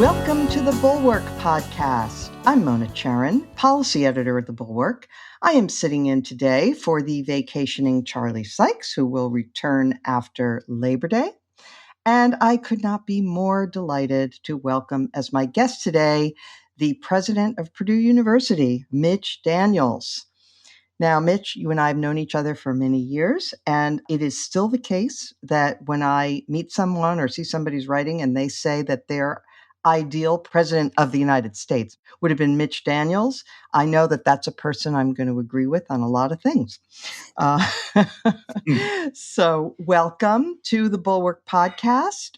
Welcome to the Bulwark Podcast. I'm Mona Charen, policy editor at the Bulwark. I am sitting in today for the vacationing Charlie Sykes, who will return after Labor Day. And I could not be more delighted to welcome as my guest today the president of Purdue University, Mitch Daniels. Now, Mitch, you and I have known each other for many years, and it is still the case that when I meet someone or see somebody's writing and they say that their ideal president of the United States would have been Mitch Daniels, I know that that's a person I'm going to agree with on a lot of things. So welcome to the Bulwark Podcast.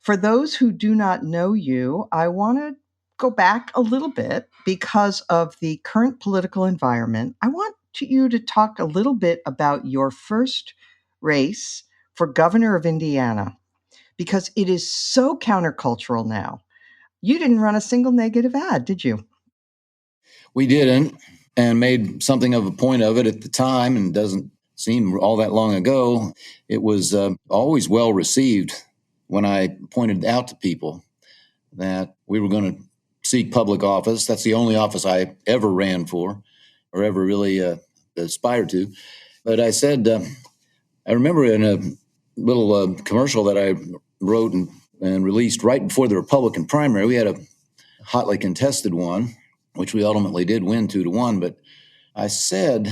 For those who do not know you, I want to go back a little bit because of the current political environment. I want you to talk a little bit about your first race for governor of Indiana, because it is so countercultural now. You didn't run a single negative ad, did you? We didn't, and made something of a point of it at the time, and doesn't seem all that long ago. It was always well received when I pointed out to people that we were going to seek public office. That's the only office I ever ran for or ever really aspired to. But I said, I remember in a little commercial that I wrote and released right before the Republican primary, we had a hotly contested one, which we ultimately did win 2-1. But I said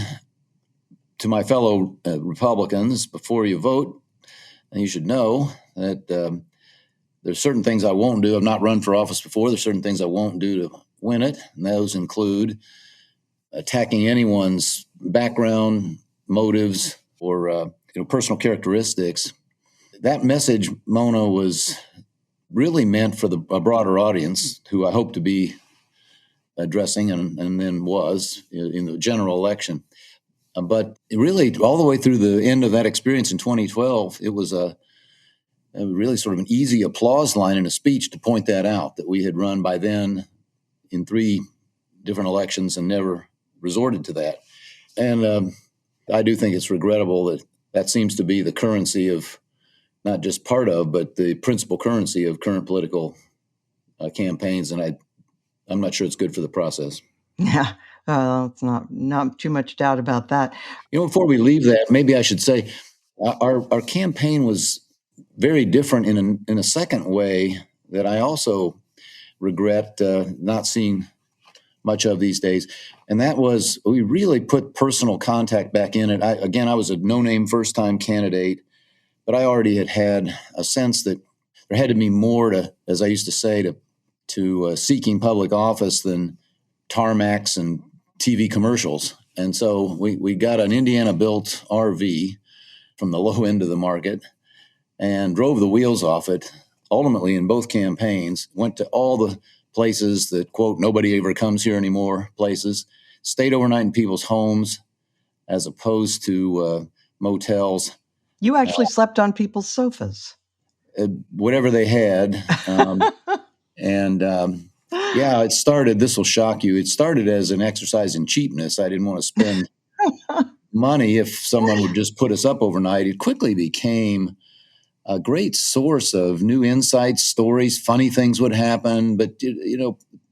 to my fellow Republicans, before you vote, you should know that there's certain things I won't do. I've not run for office before. There's certain things I won't do to win it. And those include attacking anyone's background, motives, or personal characteristics. That message, Mona, was really meant for a broader audience who I hope to be addressing and then was in the general election. But really, all the way through the end of that experience in 2012, it was a really sort of an easy applause line in a speech to point that out, that we had run by then in 3 different elections and never resorted to that. And I do think it's regrettable that seems to be the currency of, not just part of, but the principal currency of current political campaigns. And I'm not sure it's good for the process. Yeah, it's not too much doubt about that. Before we leave that, maybe I should say our campaign was very different in a second way that I also regret not seeing much of these days. And that was, we really put personal contact back in it. I was a no-name first-time candidate, but I already had a sense that there had to be more to, as I used to say, to seeking public office than tarmacs and TV commercials. And so we got an Indiana-built RV from the low end of the market and drove the wheels off it, ultimately in both campaigns, went to all the places that, quote, nobody ever comes here anymore places, stayed overnight in people's homes as opposed to motels. You actually slept on people's sofas. Whatever they had. It started, this will shock you, it started as an exercise in cheapness. I didn't want to spend money if someone would just put us up overnight. It quickly became a great source of new insights, stories, funny things would happen, but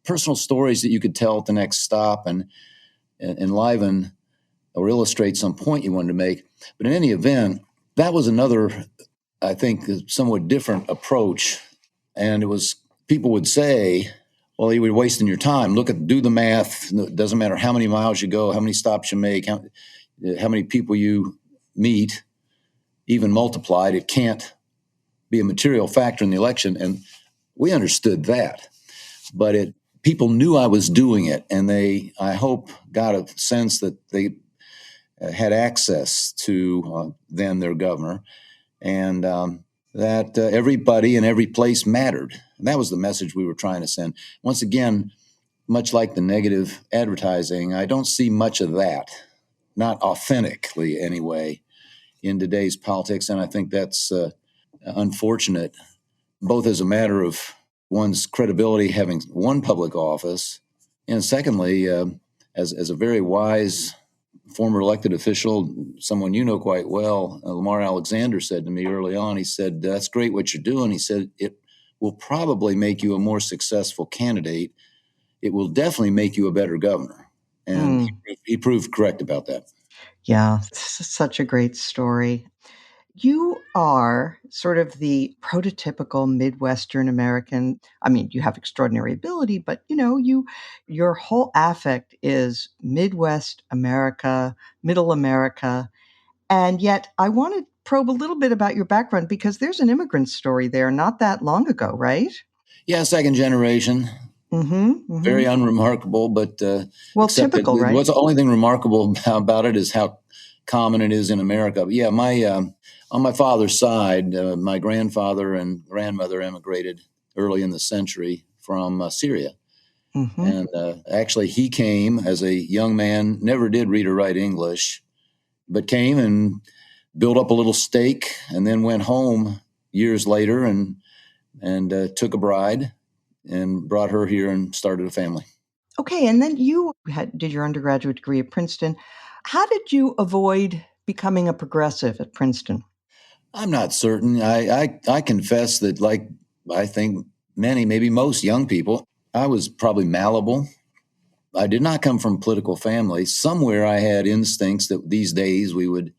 personal stories that you could tell at the next stop and enliven or illustrate some point you wanted to make. But in any event, that was another, I think, somewhat different approach. And it was, people would say, well, you were wasting your time. Do the math. It doesn't matter how many miles you go, how many stops you make, how many people you meet, even multiplied. It can't be a material factor in the election. And we understood that. But people knew I was doing it, and they, I hope, got a sense that they had access to then their governor, and that everybody in every place mattered. And that was the message we were trying to send. Once again, much like the negative advertising, I don't see much of that, not authentically anyway, in today's politics. And I think that's unfortunate, both as a matter of one's credibility having won public office, and secondly, as a very wise former elected official, someone you know quite well, Lamar Alexander, said to me early on, he said, "That's great what you're doing." He said, "It will probably make you a more successful candidate. It will definitely make you a better governor. And he proved correct about that. Yeah, it's such a great story. You are sort of the prototypical Midwestern American. I mean, you have extraordinary ability, but your whole affect is Midwest America, Middle America. And yet I want to probe a little bit about your background because there's an immigrant story there not that long ago, right? Yeah, second generation. Mm-hmm. Mm-hmm. Very unremarkable, but Well, except that typical, right? what's the only thing remarkable about it is how common it is in America. But yeah, my on my father's side, my grandfather and grandmother emigrated early in the century from Syria. Mm-hmm. And actually, he came as a young man, never did read or write English, but came and built up a little stake, and then went home years later and took a bride and brought her here and started a family. Okay, and then you did your undergraduate degree at Princeton. How did you avoid becoming a progressive at Princeton? I'm not certain. I confess that, like I think many, maybe most young people, I was probably malleable. I did not come from a political family. Somewhere I had instincts that these days we would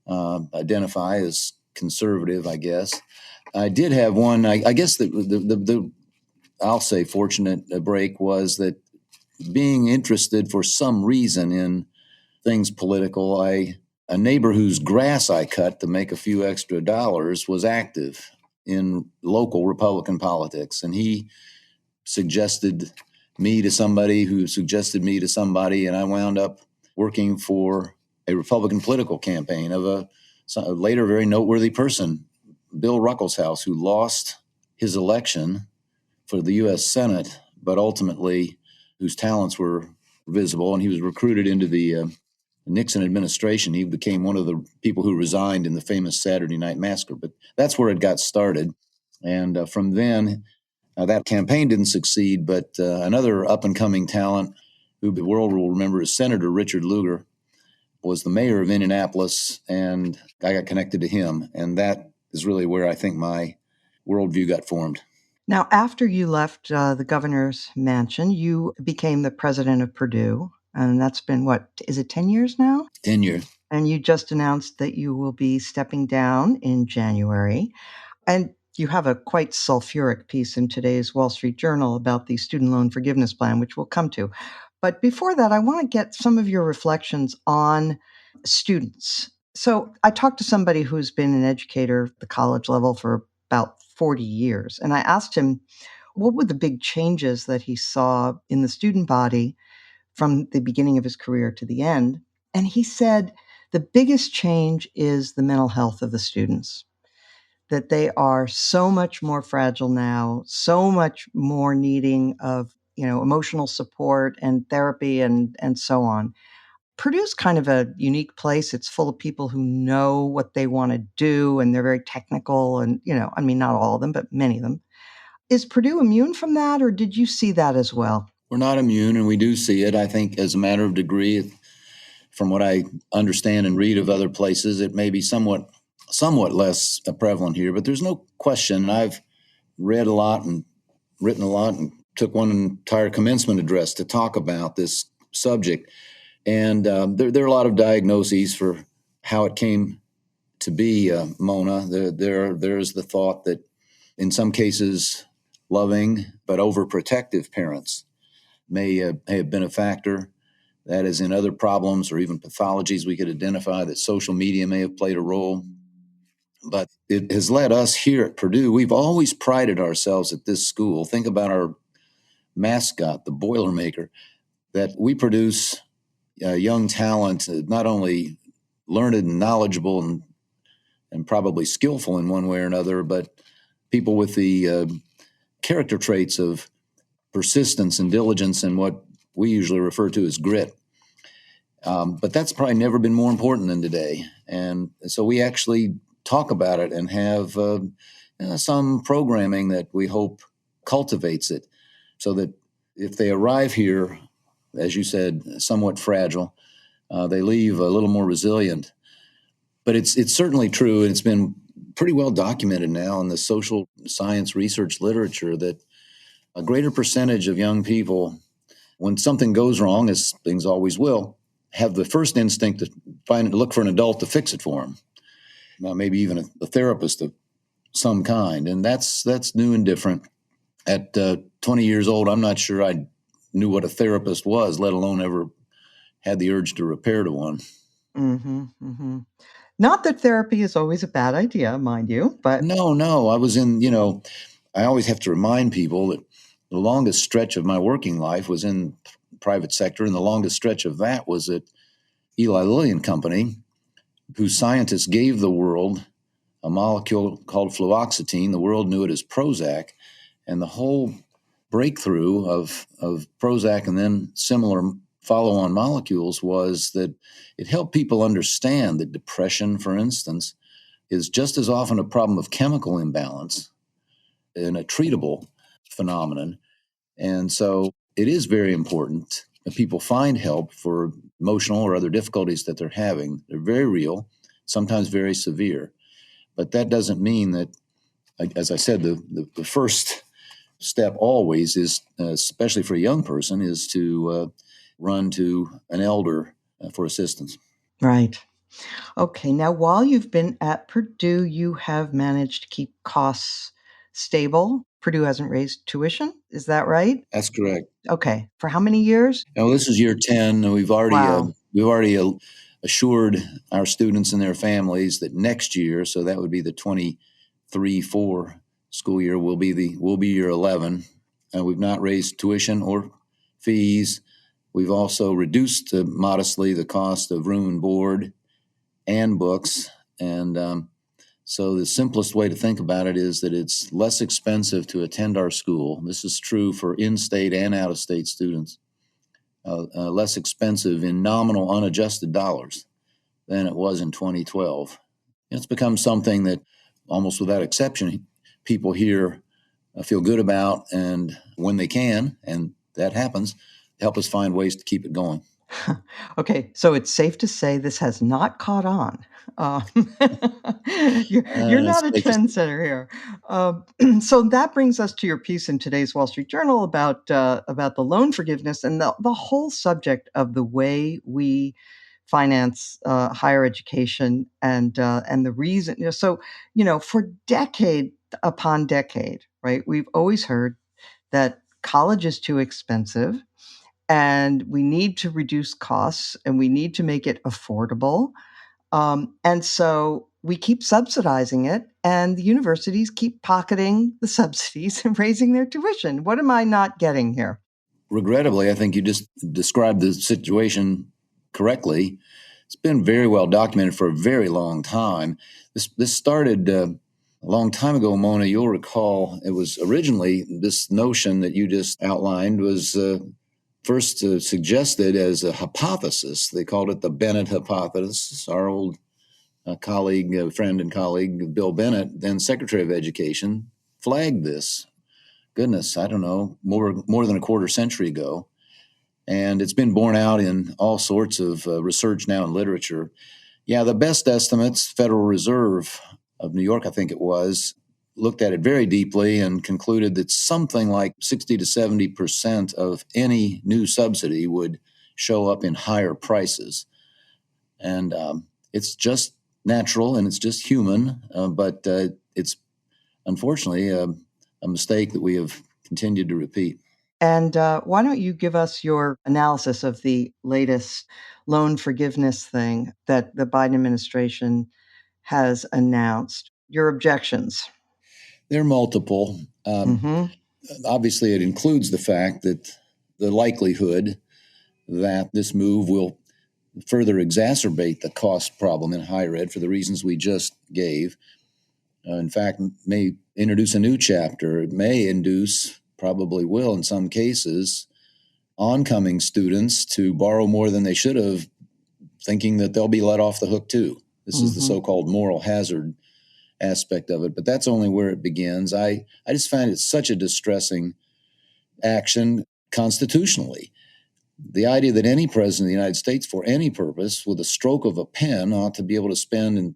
identify as conservative, I guess. I did have one, I guess the I'll say fortunate break was that being interested for some reason in things political, a neighbor whose grass I cut to make a few extra dollars was active in local Republican politics, and he suggested me to somebody who suggested me to somebody, and I wound up working for a Republican political campaign of a later very noteworthy person, Bill Ruckelshaus, who lost his election for the U.S. Senate, but ultimately whose talents were visible, and he was recruited into the Nixon administration. He became one of the people who resigned in the famous Saturday Night Massacre. But that's where it got started. And from then, that campaign didn't succeed, but another up-and-coming talent who the world will remember is Senator Richard Lugar, was the mayor of Indianapolis, and I got connected to him. And that is really where I think my worldview got formed. Now, after you left the governor's mansion, you became the president of Purdue. And that's been what, is it 10 years now? 10 years. And you just announced that you will be stepping down in January. And you have a quite sulfuric piece in today's Wall Street Journal about the student loan forgiveness plan, which we'll come to. But before that, I want to get some of your reflections on students. So I talked to somebody who's been an educator at the college level for about 40 years, and I asked him what were the big changes that he saw in the student body from the beginning of his career to the end. And he said the biggest change is the mental health of the students, that they are so much more fragile now, so much more needing of, emotional support and therapy and so on. Purdue's kind of a unique place. It's full of people who know what they want to do and they're very technical and, I mean, not all of them, but many of them. Is Purdue immune from that, or did you see that as well? We're not immune, and we do see it, I think, as a matter of degree. From what I understand and read of other places, it may be somewhat less prevalent here, but there's no question. I've read a lot and written a lot and took one entire commencement address to talk about this subject. And there are a lot of diagnoses for how it came to be, Mona. There's the thought that in some cases, loving but overprotective parents may have been a factor. That is, in other problems or even pathologies we could identify, that social media may have played a role. But it has led us here at Purdue. We've always prided ourselves at this school. Think about our mascot, the Boilermaker, that we produce young talent, not only learned and knowledgeable and probably skillful in one way or another, but people with the character traits of persistence and diligence and what we usually refer to as grit. But that's probably never been more important than today. And so we actually talk about it and have some programming that we hope cultivates it so that if they arrive here, as you said, somewhat fragile, they leave a little more resilient. But it's certainly true, and it's been pretty well documented now in the social science research literature that a greater percentage of young people, when something goes wrong, as things always will, have the first instinct to look for an adult to fix it for them. Maybe even a therapist of some kind. And that's new and different. At 20 years old, I'm not sure I knew what a therapist was, let alone ever had the urge to repair to one. Mm-hmm, mm-hmm. Not that therapy is always a bad idea, mind you, but No. I was I always have to remind people that the longest stretch of my working life was in private sector, and the longest stretch of that was at Eli Lilly and Company, whose scientists gave the world a molecule called fluoxetine. The world knew it as Prozac, and the whole breakthrough of Prozac and then similar follow-on molecules was that it helped people understand that depression, for instance, is just as often a problem of chemical imbalance and a treatable phenomenon. And so it is very important that people find help for emotional or other difficulties that they're having. They're very real, sometimes very severe. But that doesn't mean that, as I said, the first step always is, especially for a young person, is to run to an elder for assistance. right. Okay, now while you've been at Purdue, you have managed to keep costs stable. Purdue hasn't raised tuition, is that right? That's correct. Okay, for how many years? Now this is year 10, and Wow. we've already assured our students and their families that next year, so that would be the 23-4 school year, will be year 11. We've not raised tuition or fees. We've also reduced modestly the cost of room and board and books. And so the simplest way to think about it is that it's less expensive to attend our school. This is true for in-state and out-of-state students. Less expensive in nominal unadjusted dollars than it was in 2012. It's become something that almost without exception, people here feel good about, and when they can, and that happens, help us find ways to keep it going. Okay, so it's safe to say this has not caught on. Um, you're It's not a safe to say. trendsetter here. Um, so that brings us to your piece in today's Wall Street Journal about the loan forgiveness and the whole subject of the way we finance higher education and the reason. So for decade upon decade, right? We've always heard that college is too expensive and we need to reduce costs and we need to make it affordable. And so we keep subsidizing it, and the universities keep pocketing the subsidies and raising their tuition. What am I not getting here? Regrettably, I think you just described the situation correctly. It's been very well documented for a very long time. This started a long time ago, Mona. You'll recall it was originally this notion that you just outlined was first suggested as a hypothesis. They called it the Bennett Hypothesis. Our old friend and colleague, Bill Bennett, then Secretary of Education, flagged this. Goodness, I don't know, more than a quarter century ago. And it's been borne out in all sorts of research now in literature. Yeah, the best estimates, Federal Reserve of New York, I think it was, looked at it very deeply and concluded that something like 60 to 70% of any new subsidy would show up in higher prices. And it's just natural and it's just human, but it's unfortunately a mistake that we have continued to repeat. And why don't you give us your analysis of the latest loan forgiveness thing that the Biden administration has announced? Your objections. There are multiple. Mm-hmm. Obviously, it includes the fact that the likelihood that this move will further exacerbate the cost problem in higher ed for the reasons we just gave. In fact, may introduce a new chapter. It may induce, probably will in some cases, oncoming students to borrow more than they should have, thinking that they'll be let off the hook too. This is the Mm-hmm. so-called moral hazard aspect of it, but that's only where it begins. I just find it such a distressing action constitutionally. The idea that any president of the United States, for any purpose, with a stroke of a pen, ought to be able to spend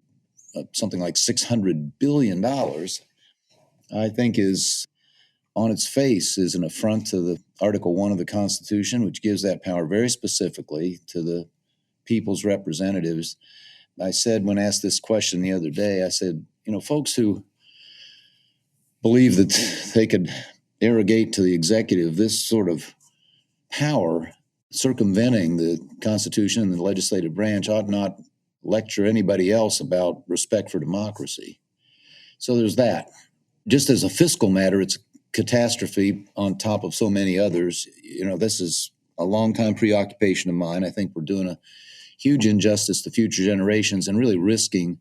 something like $600 billion, I think is on its face is an affront to the Article 1 of the Constitution, which gives that power very specifically to the people's representatives. I said, when asked this question the other day, I said, folks who believe that they could arrogate to the executive this sort of power, circumventing the Constitution and the legislative branch, ought not lecture anybody else about respect for democracy. So there's that. Just as a fiscal matter, it's a catastrophe on top of so many others. This is a long-time preoccupation of mine. I think we're doing a huge injustice to future generations and really risking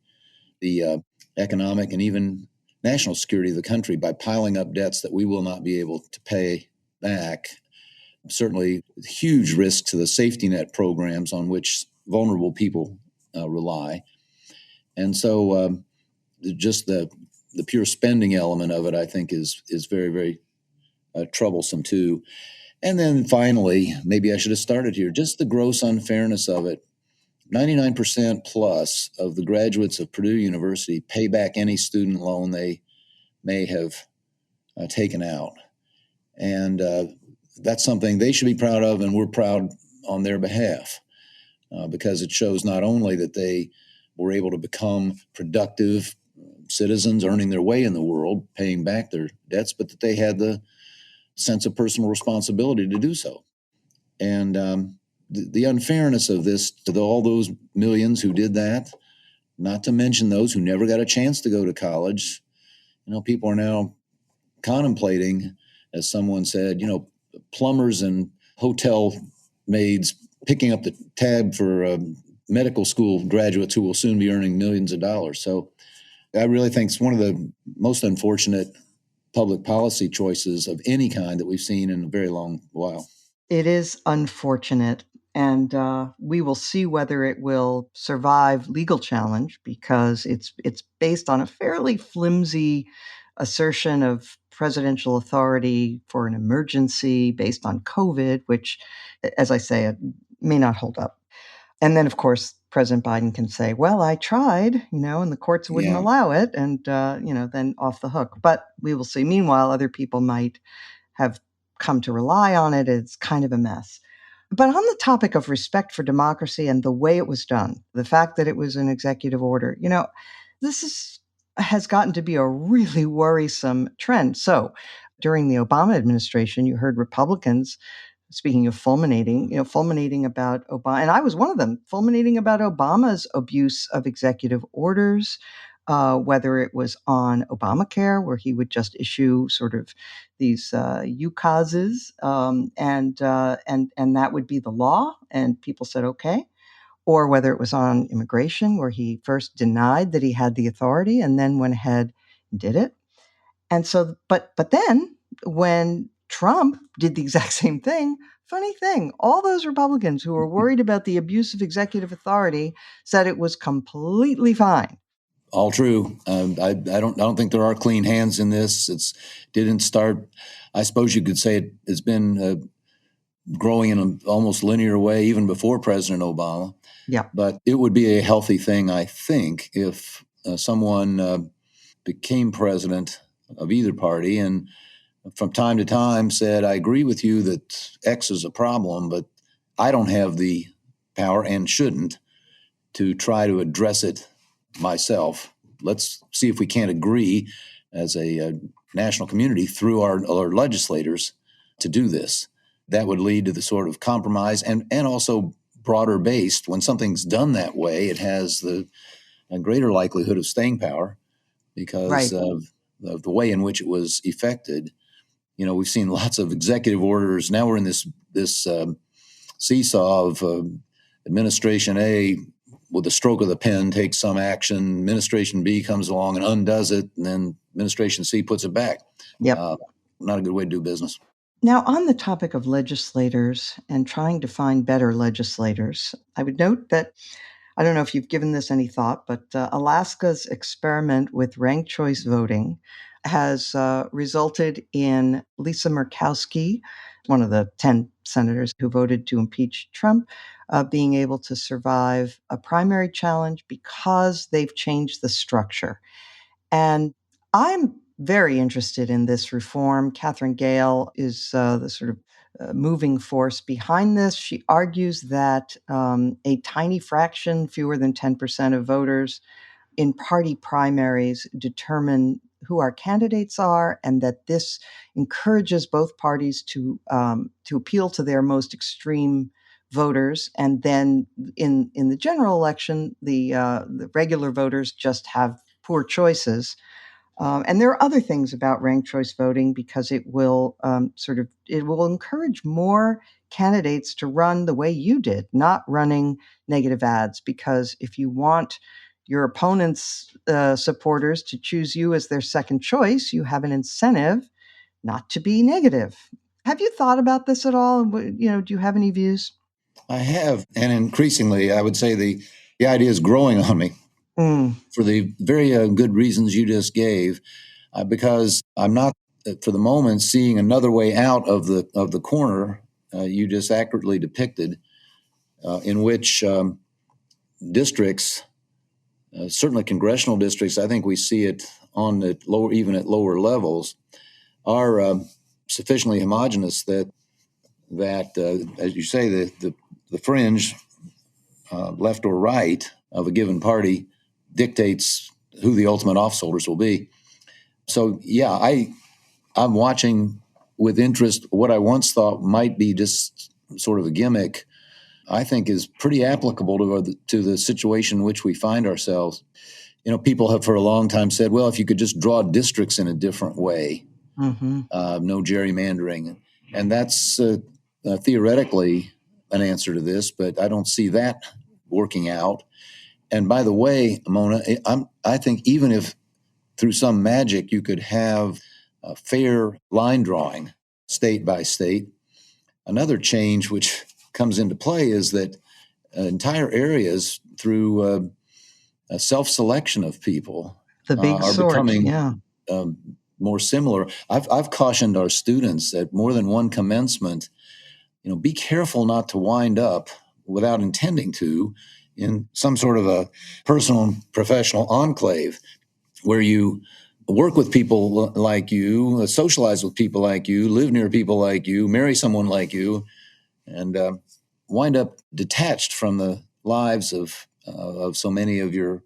the economic and even national security of the country by piling up debts that we will not be able to pay back. Certainly huge risk to the safety net programs on which vulnerable people rely. And so just the pure spending element of it, I think, is very, very troublesome too. And then finally, maybe I should have started here, just the gross unfairness of it. 99% plus of the graduates of Purdue University pay back any student loan they may have taken out. And that's something they should be proud of, and we're proud on their behalf because it shows not only that they were able to become productive citizens earning their way in the world, paying back their debts, but that they had the sense of personal responsibility to do so. And the unfairness of this to all those millions who did that, not to mention those who never got a chance to go to college. People are now contemplating, as someone said, plumbers and hotel maids picking up the tab for medical school graduates who will soon be earning millions of dollars. So I really think it's one of the most unfortunate public policy choices of any kind that we've seen in a very long while. It is unfortunate, and we will see whether it will survive legal challenge because it's based on a fairly flimsy assertion of presidential authority for an emergency based on COVID, which, as I say, it may not hold up. And then, of course, President Biden can say, well, I tried, and the courts wouldn't allow it, and, then off the hook. But we will see. Meanwhile, other people might have come to rely on it. It's kind of a mess. But on the topic of respect for democracy and the way it was done, the fact that it was an executive order, this has gotten to be a really worrisome trend. So during the Obama administration, you heard Republicans, speaking of fulminating about Obama, and I was one of them, fulminating about Obama's abuse of executive orders, whether it was on Obamacare, where he would just issue sort of these ukases, and that would be the law, and people said okay, or whether it was on immigration, where he first denied that he had the authority and then went ahead and did it. And so, but then when Trump did the exact same thing, funny thing, all those Republicans who were worried about the abuse of executive authority said it was completely fine. All true. I don't think there are clean hands in this. It didn't start. I suppose you could say it's been growing in an almost linear way even before President Obama. Yeah. But it would be a healthy thing, I think, if someone became president of either party and from time to time said, I agree with you that X is a problem, but I don't have the power and shouldn't to try to address it myself. Let's see if we can't agree as a national community through our legislators to do this. That would lead to the sort of compromise and also broader based. When something's done that way, it has a greater likelihood of staying power because of the way in which it was effected. We've seen lots of executive orders. Now we're in this seesaw of Administration A, with a stroke of the pen, takes some action. Administration B comes along and undoes it, and then Administration C puts it back. Yep. Not a good way to do business. Now, on the topic of legislators and trying to find better legislators, I would note that, I don't know if you've given this any thought, but Alaska's experiment with ranked choice voting has resulted in Lisa Murkowski, one of the 10 senators who voted to impeach Trump being able to survive a primary challenge because they've changed the structure. And I'm very interested in this reform. Catherine Gale is the sort of moving force behind this. She argues that a tiny fraction, fewer than 10% of voters in party primaries determine who our candidates are, and that this encourages both parties to appeal to their most extreme voters, and then in the general election, the regular voters just have poor choices. And there are other things about ranked choice voting because it will it will encourage more candidates to run the way you did, not running negative ads. Because if you want your opponent's supporters to choose you as their second choice, you have an incentive not to be negative. Have you thought about this at all? Do you have any views? I have, and increasingly, I would say the idea is growing on me for the very good reasons you just gave, because I'm not, for the moment, seeing another way out of the corner you just accurately depicted, in which districts, certainly congressional districts, I think we see it on the lower, even at lower levels, are sufficiently homogenous that as you say, the fringe, left or right, of a given party dictates who the ultimate office holders will be. So yeah, I'm watching with interest what I once thought might be just sort of a gimmick. I think is pretty applicable to the situation in which we find ourselves. People have for a long time said, well, if you could just draw districts in a different way, no gerrymandering. And that's theoretically an answer to this, but I don't see that working out. And by the way, Mona, I think even if through some magic you could have a fair line drawing state by state, another change which comes into play is that entire areas through a self-selection of people The big are sort, becoming yeah. more similar. I've cautioned our students at more than one commencement, be careful not to wind up without intending to in some sort of a personal and professional enclave where you work with people like you, socialize with people like you, live near people like you, marry someone like you, and wind up detached from the lives of so many of your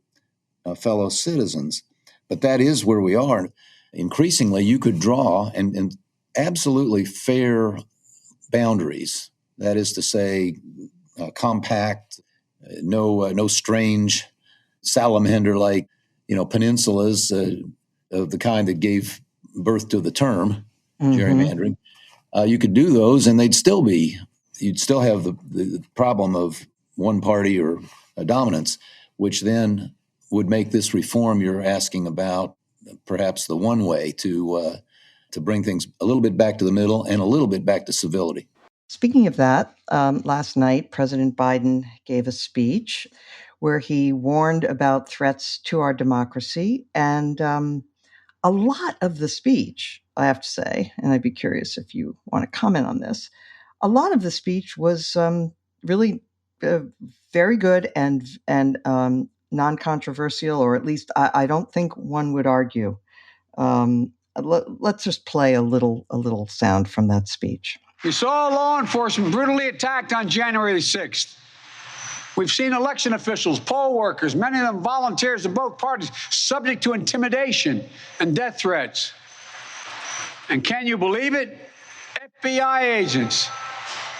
fellow citizens. But that is where we are. Increasingly, you could draw and absolutely fair boundaries. That is to say, compact, no strange salamander-like, peninsulas of the kind that gave birth to the term gerrymandering. You could do those, and you'd still have the problem of one party or a dominance, which then would make this reform you're asking about perhaps the one way to bring things a little bit back to the middle and a little bit back to civility. Speaking of that, last night, President Biden gave a speech where he warned about threats to our democracy. And a lot of the speech, I have to say, and I'd be curious if you want to comment on this, a lot of the speech was really very good and non-controversial, or at least I don't think one would argue. Let's just play a little sound from that speech. We saw law enforcement brutally attacked on January 6th. We've seen election officials, poll workers, many of them volunteers of both parties, subject to intimidation and death threats. And can you believe it? FBI agents,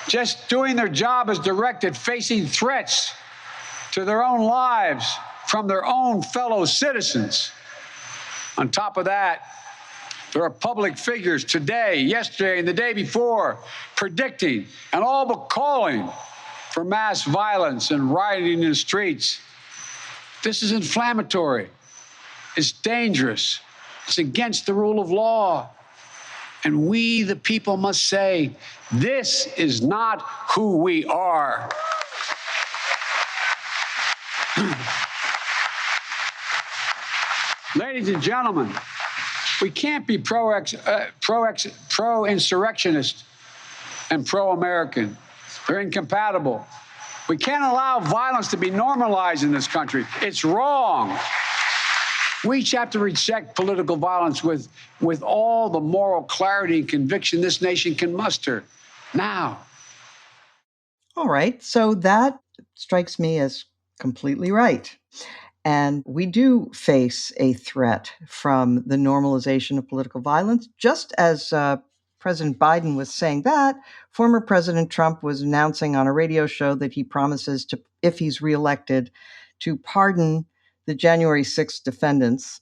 just doing their job as directed, facing threats to their own lives from their own fellow citizens. On top of that, there are public figures today, yesterday, and the day before predicting and all but calling for mass violence and rioting in the streets. This is inflammatory. It's dangerous. It's against the rule of law. And we, the people, must say, this is not who we are. Ladies and gentlemen, we can't be pro-insurrectionist and pro-American. They're incompatible. We can't allow violence to be normalized in this country. It's wrong. We each have to reject political violence with all the moral clarity and conviction this nation can muster now. All right. So that strikes me as completely right. And we do face a threat from the normalization of political violence. Just as President Biden was saying that, former President Trump was announcing on a radio show that he promises to, if he's reelected, to pardon the January 6th defendants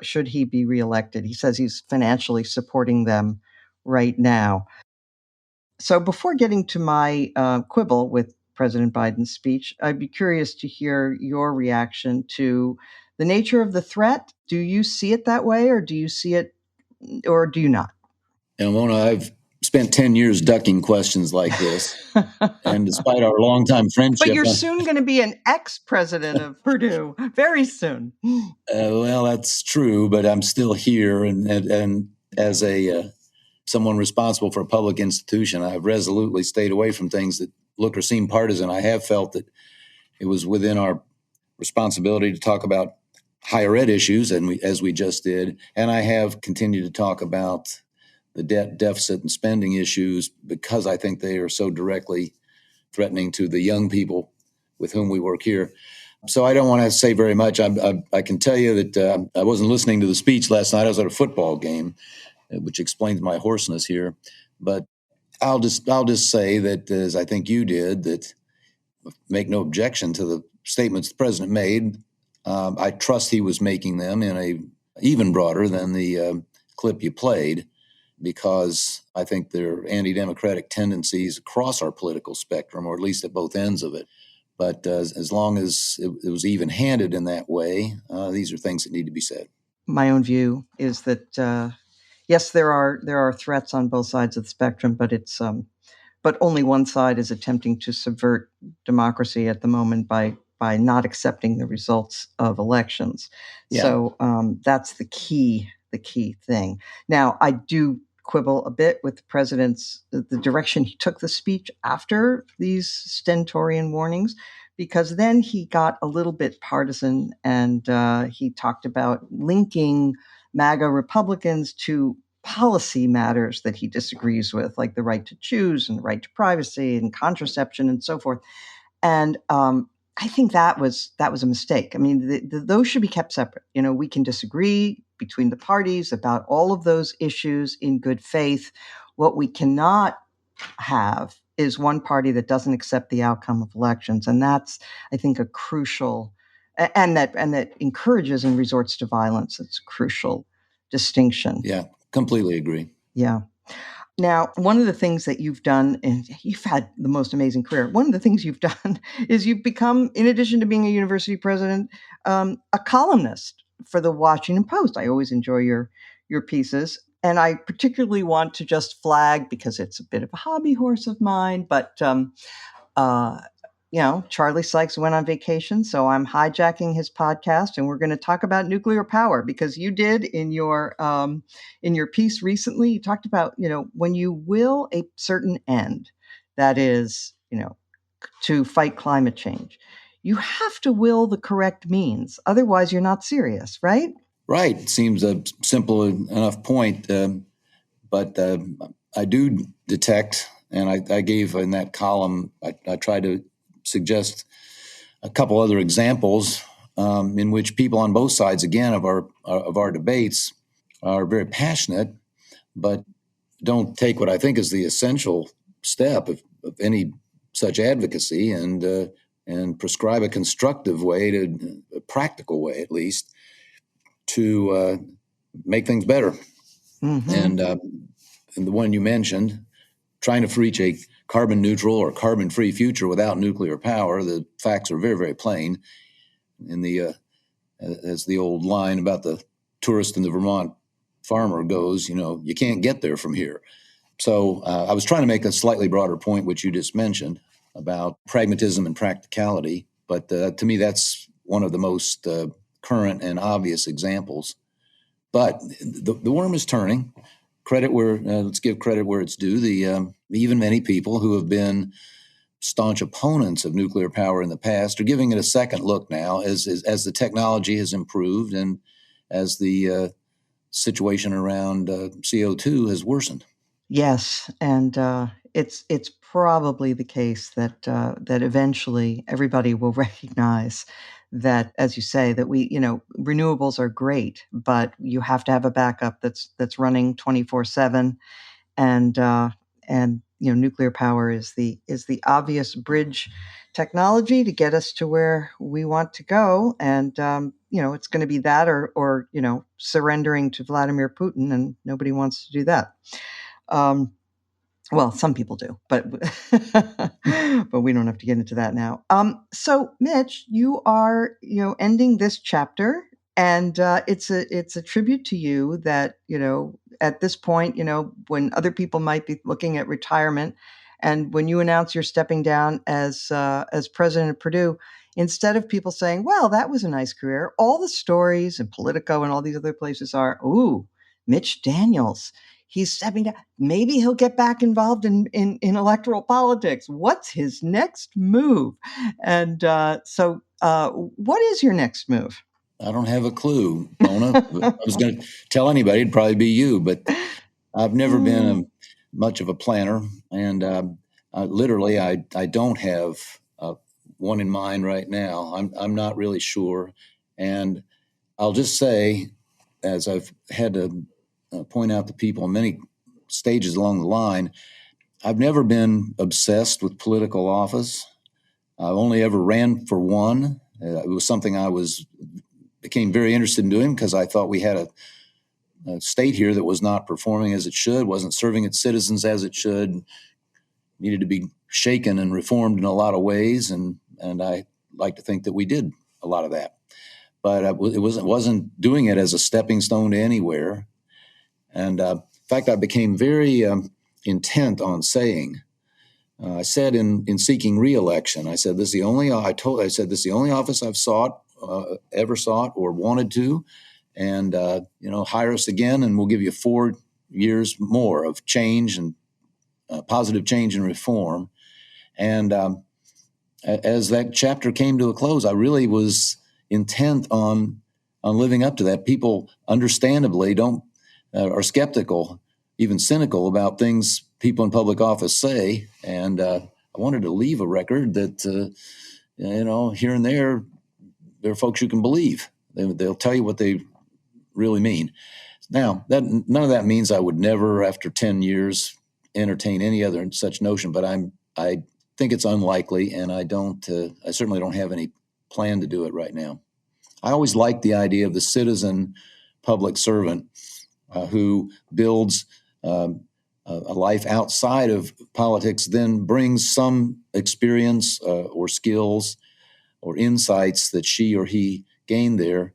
should he be reelected. He says he's financially supporting them right now. So before getting to my quibble with President Biden's speech, I'd be curious to hear your reaction to the nature of the threat. Do you see it that way, or do you see it, or do you not? And Mona, I've spent 10 years ducking questions like this. And despite our longtime friendship. But you're soon going to be an ex-president of Purdue, very soon. Well, that's true, but I'm still here. And as someone responsible for a public institution, I've resolutely stayed away from things that look or seem partisan. I have felt that it was within our responsibility to talk about higher ed issues, as we just did. And I have continued to talk about the debt deficit and spending issues because I think they are so directly threatening to the young people with whom we work here. So I don't want to say very much. I can tell you that I wasn't listening to the speech last night. I was at a football game, which explains my hoarseness here. But I'll just say that, as I think you did, that make no objection to the statements the president made. I trust he was making them in a even broader than the clip you played, because I think there are anti-democratic tendencies across our political spectrum, or at least at both ends of it. But as long as it was even-handed in that way, these are things that need to be said. My own view is that yes, there are threats on both sides of the spectrum, but only one side is attempting to subvert democracy at the moment by not accepting the results of elections. Yeah. So that's the key thing. Now, I do quibble a bit with the president's the direction he took the speech after these stentorian warnings, because then he got a little bit partisan, and he talked about linking MAGA Republicans to policy matters that he disagrees with, like the right to choose and the right to privacy and contraception and so forth. And I think that was a mistake. I mean, those should be kept separate. You know, we can disagree between the parties about all of those issues in good faith. What we cannot have is one party that doesn't accept the outcome of elections, and that's, I think, a crucial, and that encourages and resorts to violence. It's a crucial distinction. Yeah, completely agree. Yeah. Now, one of the things that you've done, and you've had the most amazing career, one of the things you've done is you've become, in addition to being a university president, a columnist for the Washington Post. I always enjoy your pieces. And I particularly want to just flag, because it's a bit of a hobby horse of mine, but Charlie Sykes went on vacation, so I'm hijacking his podcast, and we're going to talk about nuclear power, because you did in your piece recently. You talked about, when you will a certain end, that is, to fight climate change, you have to will the correct means. Otherwise, you're not serious, right? Right. It seems a simple enough point, but I do detect, and I gave in that column, I tried to suggest a couple other examples in which people on both sides, again, of our debates are very passionate, but don't take what I think is the essential step of any such advocacy and prescribe a constructive way, a practical way at least, to make things better. Mm-hmm. And the one you mentioned, trying to reach a carbon neutral or carbon free future without nuclear power, the facts are very, very plain. As the old line about the tourist and the Vermont farmer goes, you can't get there from here. So I was trying to make a slightly broader point, which you just mentioned, about pragmatism and practicality. But to me, that's one of the most current and obvious examples. But the worm is turning. let's give credit where it's due. Even many people who have been staunch opponents of nuclear power in the past are giving it a second look now as the technology has improved and as the situation around CO2 has worsened. Yes, and it's probably the case that that eventually everybody will recognize that, as you say, that renewables are great, but you have to have a backup that's running 24/7, and nuclear power is the obvious bridge technology to get us to where we want to go, and it's going to be that or surrendering to Vladimir Putin, and nobody wants to do that. Um, well, some people do, but but we don't have to get into that now. So, Mitch, you are ending this chapter, and it's a tribute to you that at this point, when other people might be looking at retirement, and when you announce you're stepping down as president of Purdue, instead of people saying, "Well, that was a nice career," all the stories and Politico and all these other places are, "Ooh, Mitch Daniels. He's stepping down. Maybe he'll get back involved in electoral politics. What's his next move?" And what is your next move? I don't have a clue, Mona. If I was going to tell anybody, it'd probably be you, but I've never been much of a planner, and literally, I don't have one in mind right now. I'm not really sure, and I'll just say, as I've had to point out to people in many stages along the line, I've never been obsessed with political office. I've only ever ran for one. It was something became very interested in doing because I thought we had a state here that was not performing as it should, wasn't serving its citizens as it should, needed to be shaken and reformed in a lot of ways, and I like to think that we did a lot of that. But it wasn't doing it as a stepping stone to anywhere. And in fact, I became very intent on saying, I said in seeking re-election, I said this is the only office I've ever sought or wanted to, and hire us again, and we'll give you 4 years more of change and positive change and reform. And as that chapter came to a close, I really was intent on living up to that. People, understandably, are skeptical, even cynical about things people in public office say, and I wanted to leave a record that here and there are folks you can believe. They'll tell you what they really mean. Now, none of that means I would never, after 10 years, entertain any other such notion. But I think it's unlikely, and I certainly don't have any plan to do it right now. I always liked the idea of the citizen public servant who builds a life outside of politics, then brings some experience or skills or insights that she or he gained there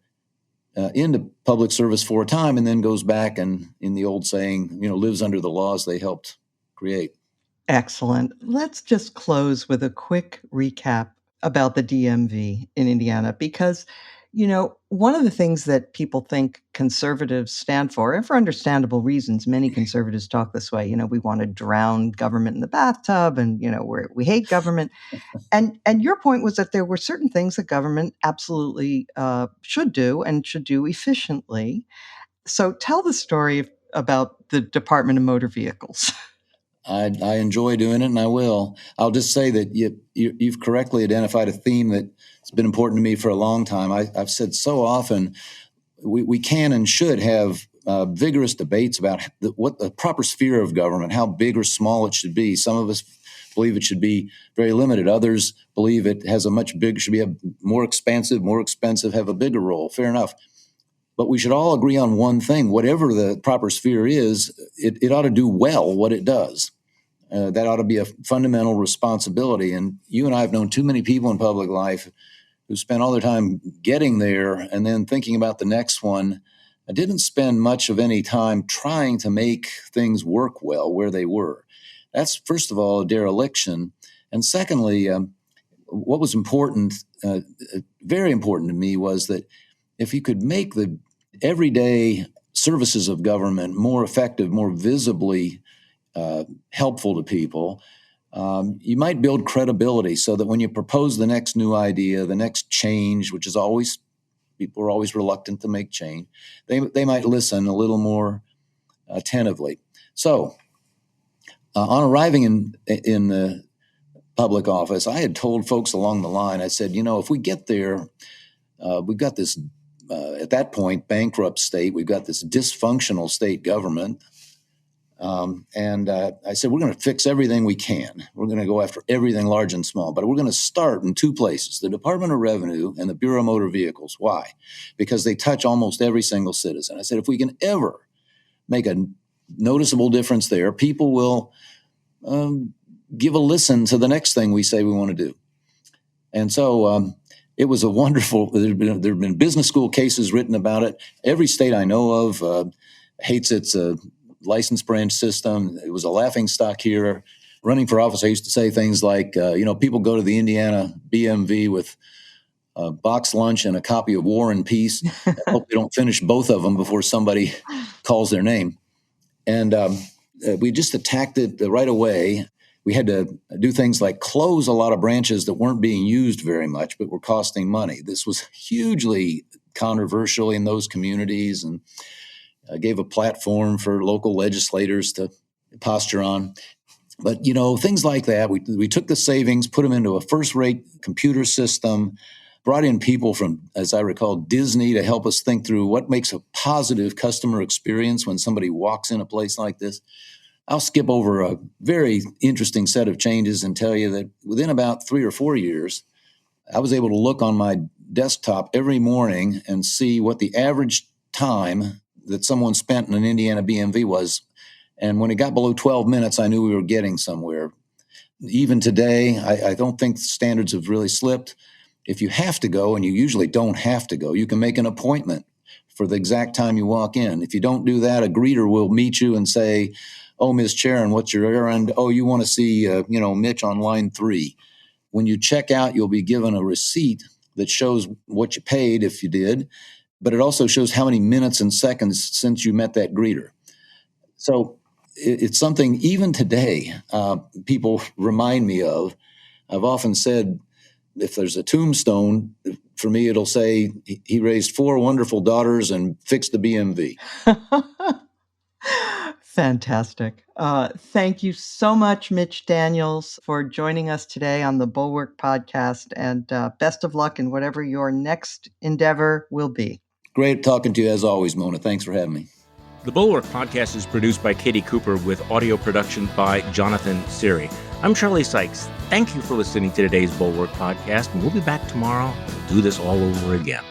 into public service for a time, and then goes back and, in the old saying, lives under the laws they helped create. Excellent. Let's just close with a quick recap about the DMV in Indiana, because one of the things that people think conservatives stand for, and for understandable reasons, many conservatives talk this way. We want to drown government in the bathtub, and we hate government. And your point was that there were certain things that government absolutely should do and should do efficiently. So tell the story about the Department of Motor Vehicles. I enjoy doing it, and I will. I'll just say that you've correctly identified a theme that's been important to me for a long time. I've said so often we can and should have vigorous debates about what the proper sphere of government, how big or small it should be. Some of us believe it should be very limited. Others believe it has should be more expansive, more expensive, have a bigger role. Fair enough. But we should all agree on one thing. Whatever the proper sphere is, it ought to do well what it does. That ought to be a fundamental responsibility. And you and I have known too many people in public life who spent all their time getting there and then thinking about the next one. I didn't spend much of any time trying to make things work well where they were. That's, first of all, a dereliction. And secondly, what was important, very important to me, was that if you could make the everyday services of government more effective, more visibly helpful to people, you might build credibility so that when you propose the next new idea, the next change, which is always, people are always reluctant to make change, they might listen a little more attentively. So on arriving in the public office, I had told folks along the line, I said, if we get there, we've got this, at that point, bankrupt state, we've got this dysfunctional state government. And I said, we're going to fix everything we can. We're going to go after everything large and small, but we're going to start in two places, the Department of Revenue and the Bureau of Motor Vehicles. Why? Because they touch almost every single citizen. I said, if we can ever make a noticeable difference there, people will give a listen to the next thing we say we want to do. And so it was a wonderful, there have been business school cases written about it. Every state I know of hates its license branch system. It was a laughingstock here. Running for office, I used to say things like, people go to the Indiana BMV with a box lunch and a copy of War and Peace. I hope they don't finish both of them before somebody calls their name. And we just attacked it right away. We had to do things like close a lot of branches that weren't being used very much, but were costing money. This was hugely controversial in those communities and gave a platform for local legislators to posture on. But, things like that, we took the savings, put them into a first-rate computer system, brought in people from, as I recall, Disney to help us think through what makes a positive customer experience when somebody walks in a place like this. I'll skip over a very interesting set of changes and tell you that within about 3 or 4 years, I was able to look on my desktop every morning and see what the average time that someone spent in an Indiana BMV was. And when it got below 12 minutes, I knew we were getting somewhere. Even today, I don't think the standards have really slipped. If you have to go, and you usually don't have to go, you can make an appointment for the exact time you walk in. If you don't do that, a greeter will meet you and say, "Oh, Ms. Charen, what's your errand? Oh, you want to see, Mitch on line 3. When you check out, you'll be given a receipt that shows what you paid if you did, but it also shows how many minutes and seconds since you met that greeter. So it's something even today people remind me of. I've often said, if there's a tombstone, for me, it'll say he raised 4 wonderful daughters and fixed the BMV. Fantastic. Thank you so much, Mitch Daniels, for joining us today on the Bulwark podcast, and best of luck in whatever your next endeavor will be. Great talking to you as always, Mona. Thanks for having me. The Bulwark podcast is produced by Katie Cooper with audio production by Jonathan Siri. I'm Charlie Sykes. Thank you for listening to today's Bulwark podcast, and we'll be back tomorrow. We'll do this all over again.